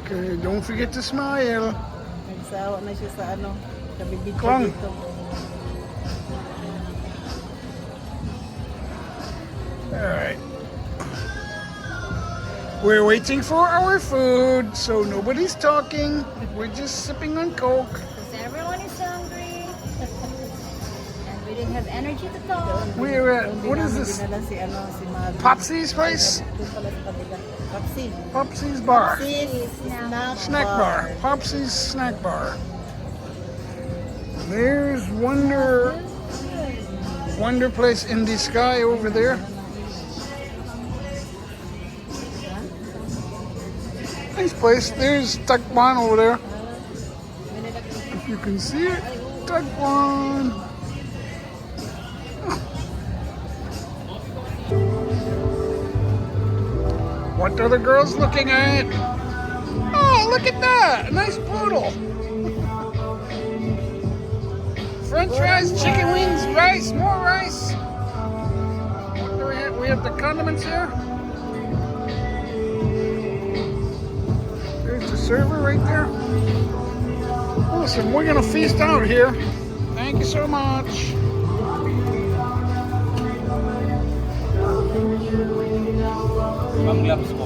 Okay, don't forget to smile. Nagsawa na siya sa ano, kabibig ko Kong. dito. Alright. We're waiting for our food, so nobody's talking. We're just sipping on Coke. Because everyone is hungry. And we didn't have energy to talk. We're at, what is this? Dinala si ano, si Mari. Popsy's place? Doon pala sa kabila. Popsi. Popsy's bar. Sis, Snack bar. Popsy's snack bar. There's Wonder Place in the sky over there. Nice place. There's Tagpuan over there. If you can see it, Tagpuan. What are the girls looking at? Oh, look at that! A nice poodle. French fries, chicken wings, rice, more rice. What do we have? We have the condiments here. There's the server right there. Listen, we're gonna feast out here. Thank you so much. Gloves po,